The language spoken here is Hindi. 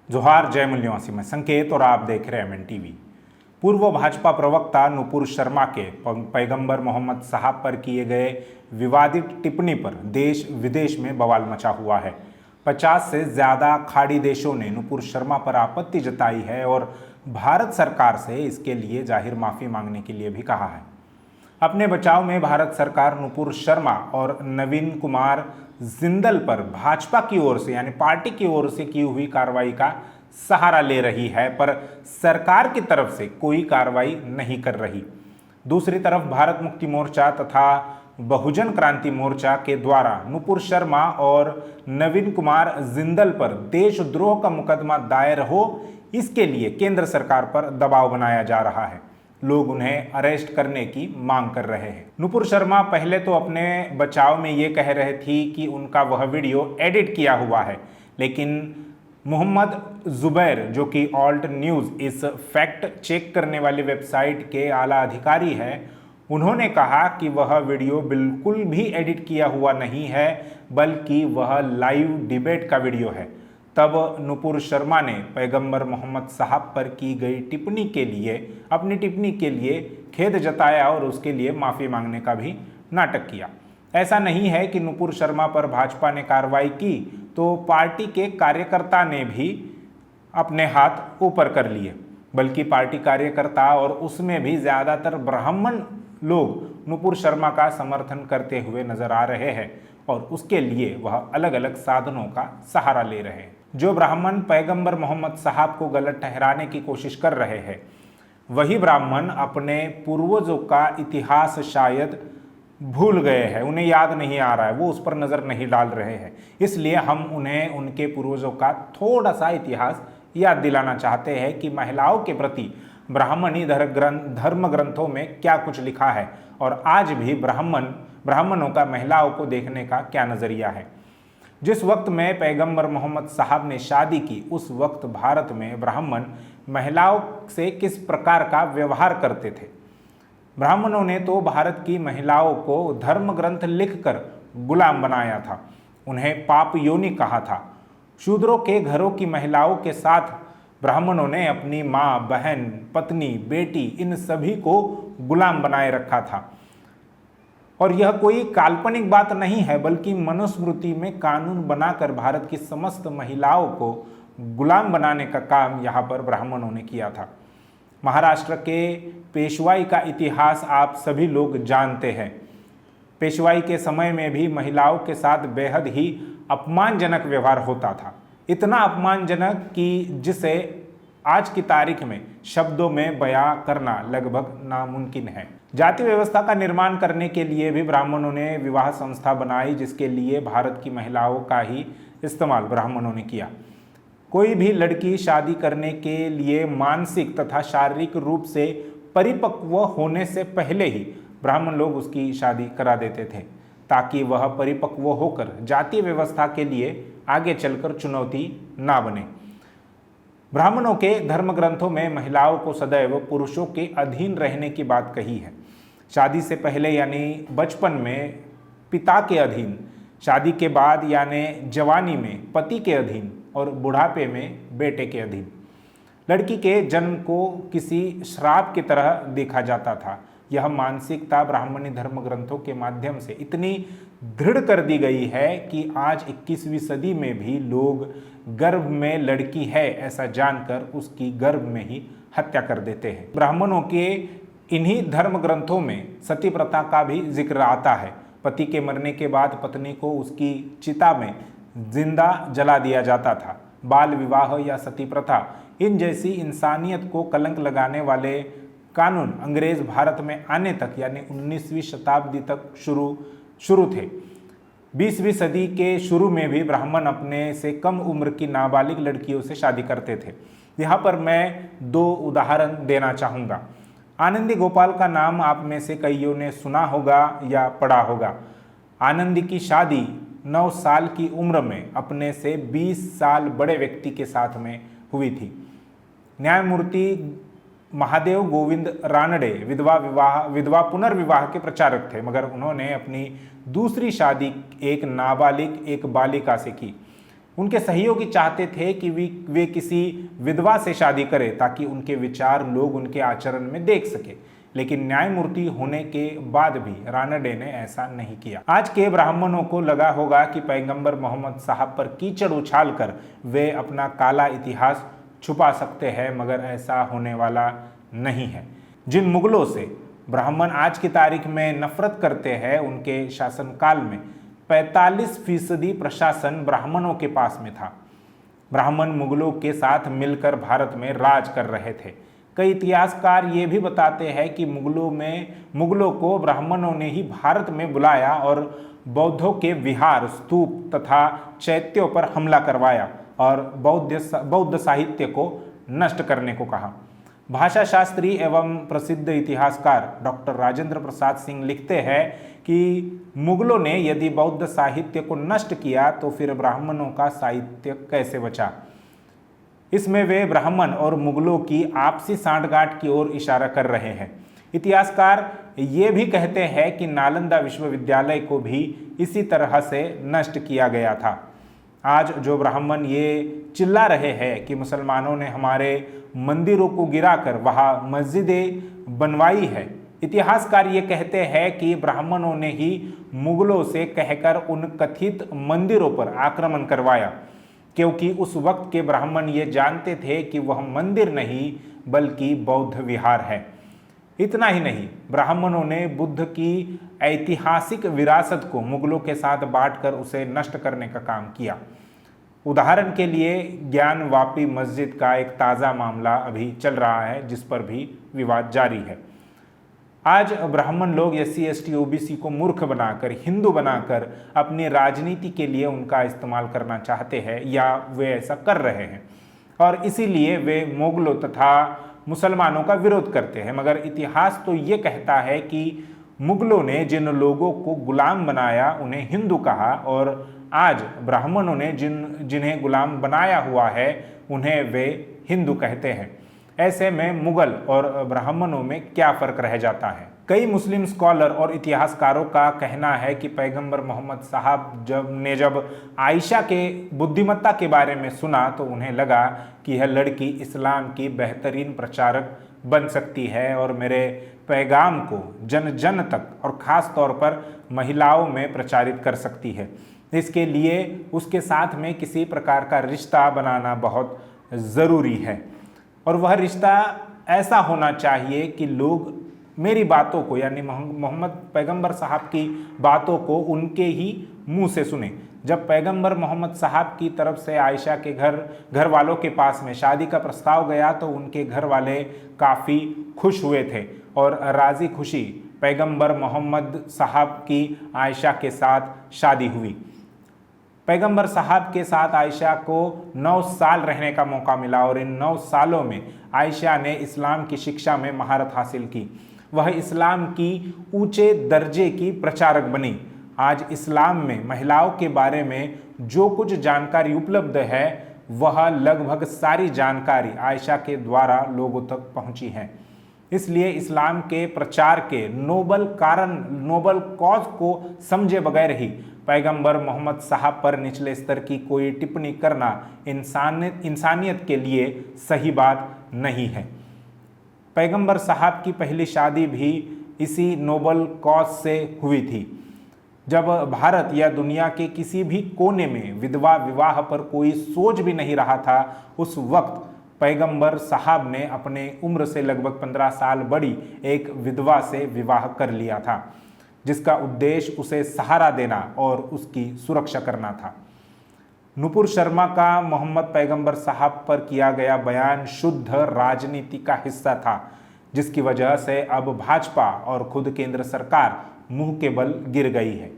जोहार, जय मूल्यवासी में संकेत और आप देख रहे हैं एमएन टीवी। पूर्व भाजपा प्रवक्ता नुपुर शर्मा के पैगंबर मोहम्मद साहब पर किए गए विवादित टिप्पणी पर देश विदेश में बवाल मचा हुआ है। 50 से ज़्यादा खाड़ी देशों ने नुपुर शर्मा पर आपत्ति जताई है और भारत सरकार से इसके लिए जाहिर माफ़ी मांगने के लिए भी कहा है। अपने बचाव में भारत सरकार नुपुर शर्मा और नवीन कुमार जिंदल पर भाजपा की ओर से यानी पार्टी की ओर से की हुई कार्रवाई का सहारा ले रही है, पर सरकार की तरफ से कोई कार्रवाई नहीं कर रही। दूसरी तरफ भारत मुक्ति मोर्चा तथा बहुजन क्रांति मोर्चा के द्वारा नुपुर शर्मा और नवीन कुमार जिंदल पर देशद्रोह का मुकदमा दायर हो, इसके लिए केंद्र सरकार पर दबाव बनाया जा रहा है। लोग उन्हें अरेस्ट करने की मांग कर रहे हैं। नुपुर शर्मा पहले तो अपने बचाव में ये कह रहे थी कि उनका वह वीडियो एडिट किया हुआ है, लेकिन मोहम्मद जुबैर, जो कि ऑल्ट न्यूज़ इस फैक्ट चेक करने वाली वेबसाइट के आला अधिकारी हैं, उन्होंने कहा कि वह वीडियो बिल्कुल भी एडिट किया हुआ नहीं है, बल्कि वह लाइव डिबेट का वीडियो है। तब नुपुर शर्मा ने पैगंबर मोहम्मद साहब पर की गई टिप्पणी के लिए अपनी टिप्पणी के लिए खेद जताया और उसके लिए माफ़ी मांगने का भी नाटक किया। ऐसा नहीं है कि नुपुर शर्मा पर भाजपा ने कार्रवाई की तो पार्टी के कार्यकर्ता ने भी अपने हाथ ऊपर कर लिए, बल्कि पार्टी कार्यकर्ता और उसमें भी ज़्यादातर ब्राह्मण लोग नुपुर शर्मा का समर्थन करते हुए नजर आ रहे हैं और उसके लिए वह अलग अलग साधनों का सहारा ले रहे हैं। जो ब्राह्मण पैगंबर मोहम्मद साहब को गलत ठहराने की कोशिश कर रहे हैं, वही ब्राह्मण अपने पूर्वजों का इतिहास शायद भूल गए हैं, उन्हें याद नहीं आ रहा है, वो उस पर नज़र नहीं डाल रहे हैं। इसलिए हम उन्हें उनके पूर्वजों का थोड़ा सा इतिहास याद दिलाना चाहते हैं कि महिलाओं के प्रति ब्राह्मणी धर्म ग्रंथों में क्या कुछ लिखा है और आज भी ब्राह्मणों का महिलाओं को देखने का क्या नज़रिया है। जिस वक्त में पैगंबर मोहम्मद साहब ने शादी की, उस वक्त भारत में ब्राह्मण महिलाओं से किस प्रकार का व्यवहार करते थे। ब्राह्मणों ने तो भारत की महिलाओं को धर्म ग्रंथ लिखकर गुलाम बनाया था, उन्हें पाप योनि कहा था। शूद्रों के घरों की महिलाओं के साथ ब्राह्मणों ने अपनी माँ, बहन, पत्नी, बेटी, इन सभी को गुलाम बनाए रखा था। और यह कोई काल्पनिक बात नहीं है, बल्कि मनुस्मृति में कानून बनाकर भारत की समस्त महिलाओं को गुलाम बनाने का काम यहाँ पर ब्राह्मणों ने किया था। महाराष्ट्र के पेशवाई का इतिहास आप सभी लोग जानते हैं। पेशवाई के समय में भी महिलाओं के साथ बेहद ही अपमानजनक व्यवहार होता था, इतना अपमानजनक कि जिसे आज की तारीख में शब्दों में बयां करना लगभग नामुमकिन है। जाति व्यवस्था का निर्माण करने के लिए भी ब्राह्मणों ने विवाह संस्था बनाई, जिसके लिए भारत की महिलाओं का ही इस्तेमाल ब्राह्मणों ने किया। कोई भी लड़की शादी करने के लिए मानसिक तथा शारीरिक रूप से परिपक्व होने से पहले ही ब्राह्मण लोग उसकी शादी करा देते थे, ताकि वह परिपक्व होकर जाति व्यवस्था के लिए आगे चलकर चुनौती ना बने। ब्राह्मणों के धर्म ग्रंथों में महिलाओं को सदैव पुरुषों के अधीन रहने की बात कही है। शादी से पहले यानी बचपन में पिता के अधीन, शादी के बाद यानी जवानी में पति के अधीन और बुढ़ापे में बेटे के अधीन। लड़की के जन्म को किसी श्राप की तरह देखा जाता था। यह मानसिकता ब्राह्मणी धर्म ग्रंथों के माध्यम से इतनी दृढ़ कर दी गई है कि आज 21वीं सदी में भी लोग गर्भ में लड़की है ऐसा जानकर उसकी गर्भ में ही हत्या कर देते हैं। ब्राह्मणों के इन्हीं धर्म ग्रंथों में सती प्रथा का भी जिक्र आता है। पति के मरने के बाद पत्नी को उसकी चिता में जिंदा जला दिया जाता था। बाल विवाह या सती प्रथा, इन जैसी इंसानियत को कलंक लगाने वाले कानून अंग्रेज भारत में आने तक यानी 19वीं शताब्दी तक शुरू थे। 20वीं सदी के शुरू में भी ब्राह्मण अपने से कम उम्र की नाबालिग लड़कियों से शादी करते थे। यहाँ पर मैं 2 उदाहरण देना चाहूँगा। आनंदी गोपाल का नाम आप में से कईयों ने सुना होगा या पढ़ा होगा। आनंदी की शादी 9 साल की उम्र में अपने से 20 साल बड़े व्यक्ति के साथ में हुई थी। न्यायमूर्ति महादेव गोविंद रानडे विधवा पुनर्विवाह के प्रचारक थे, मगर उन्होंने अपनी दूसरी शादी एक नाबालिग एक बालिका से की। उनके सहयोगी चाहते थे कि वे किसी विधवा से शादी करें ताकि उनके विचार लोग उनके आचरण में देख सके, लेकिन न्यायमूर्ति होने के बाद भी रानडे ने ऐसा नहीं किया। आज के ब्राह्मणों को लगा होगा कि पैगंबर मोहम्मद साहब पर कीचड़ उछालकर वे अपना काला इतिहास छुपा सकते हैं, मगर ऐसा होने वाला नहीं है। जिन मुगलों से ब्राह्मण आज की तारीख में नफरत करते हैं, उनके शासनकाल में 45% प्रशासन ब्राह्मणों के पास में था। ब्राह्मण मुगलों के साथ मिलकर भारत में राज कर रहे थे। कई इतिहासकार ये भी बताते हैं कि मुगलों को ब्राह्मणों ने ही भारत में बुलाया और बौद्धों के विहार, स्तूप तथा चैत्यों पर हमला करवाया और बौद्ध साहित्य को नष्ट करने को कहा। भाषा शास्त्री एवं प्रसिद्ध इतिहासकार डॉक्टर राजेंद्र प्रसाद सिंह लिखते हैं कि मुगलों ने यदि बौद्ध साहित्य को नष्ट किया तो फिर ब्राह्मणों का साहित्य कैसे बचा। इसमें वे ब्राह्मण और मुगलों की आपसी सांठगांठ की ओर इशारा कर रहे हैं। इतिहासकार ये भी कहते हैं कि नालंदा विश्वविद्यालय को भी इसी तरह से नष्ट किया गया था। आज जो ब्राह्मण ये चिल्ला रहे हैं कि मुसलमानों ने हमारे मंदिरों को गिराकर वहाँ मस्जिदें बनवाई है, इतिहासकार ये कहते हैं कि ब्राह्मणों ने ही मुगलों से कहकर उन कथित मंदिरों पर आक्रमण करवाया, क्योंकि उस वक्त के ब्राह्मण ये जानते थे कि वह मंदिर नहीं बल्कि बौद्ध विहार है। इतना ही नहीं, ब्राह्मणों ने बुद्ध की ऐतिहासिक विरासत को मुगलों के साथ बांटकर उसे नष्ट करने का काम किया। उदाहरण के लिए ज्ञानवापी मस्जिद का एक ताज़ा मामला अभी चल रहा है, जिस पर भी विवाद जारी है। आज ब्राह्मण लोग SC ST OBC को मूर्ख बनाकर, हिंदू बनाकर अपनी राजनीति के लिए उनका इस्तेमाल करना चाहते हैं या वे ऐसा कर रहे हैं, और इसीलिए वे मुगलों तथा मुसलमानों का विरोध करते हैं। मगर इतिहास तो ये कहता है कि मुगलों ने जिन लोगों को गुलाम बनाया उन्हें हिंदू कहा, और आज ब्राह्मणों ने जिन्हें गुलाम बनाया हुआ है उन्हें वे हिंदू कहते हैं। ऐसे में मुगल और ब्राह्मणों में क्या फ़र्क रह जाता है। कई मुस्लिम स्कॉलर और इतिहासकारों का कहना है कि पैगंबर मोहम्मद साहब जब आयशा के बुद्धिमत्ता के बारे में सुना तो उन्हें लगा कि यह लड़की इस्लाम की बेहतरीन प्रचारक बन सकती है और मेरे पैगाम को जन जन तक और ख़ास तौर पर महिलाओं में प्रचारित कर सकती है। इसके लिए उसके साथ में किसी प्रकार का रिश्ता बनाना बहुत ज़रूरी है, और वह रिश्ता ऐसा होना चाहिए कि लोग मेरी बातों को, यानी मोहम्मद पैगंबर साहब की बातों को उनके ही मुंह से सुने। जब पैगंबर मोहम्मद साहब की तरफ से आयशा के घर वालों के पास में शादी का प्रस्ताव गया तो उनके घर वाले काफ़ी खुश हुए थे और राज़ी खुशी पैगंबर मोहम्मद साहब की आयशा के साथ शादी हुई। पैगंबर साहब के साथ आयशा को 9 साल रहने का मौका मिला और इन 9 सालों में आयशा ने इस्लाम की शिक्षा में महारत हासिल की। वह इस्लाम की ऊंचे दर्जे की प्रचारक बनी। आज इस्लाम में महिलाओं के बारे में जो कुछ जानकारी उपलब्ध है वह लगभग सारी जानकारी आयशा के द्वारा लोगों तक पहुंची है। इसलिए इस्लाम के प्रचार के नोबल कॉज को समझे बगैर ही पैगंबर मोहम्मद साहब पर निचले स्तर की कोई टिप्पणी करना इंसानियत के लिए सही बात नहीं है। पैगंबर साहब की पहली शादी भी इसी नोबल कॉज से हुई थी। जब भारत या दुनिया के किसी भी कोने में विधवा विवाह पर कोई सोच भी नहीं रहा था, उस वक्त पैगंबर साहब ने अपने उम्र से लगभग 15 साल बड़ी एक विधवा से विवाह कर लिया था, जिसका उद्देश्य उसे सहारा देना और उसकी सुरक्षा करना था। नुपुर शर्मा का मोहम्मद पैगंबर साहब पर किया गया बयान शुद्ध राजनीति का हिस्सा था, जिसकी वजह से अब भाजपा और खुद केंद्र सरकार मुंह के बल गिर गई है।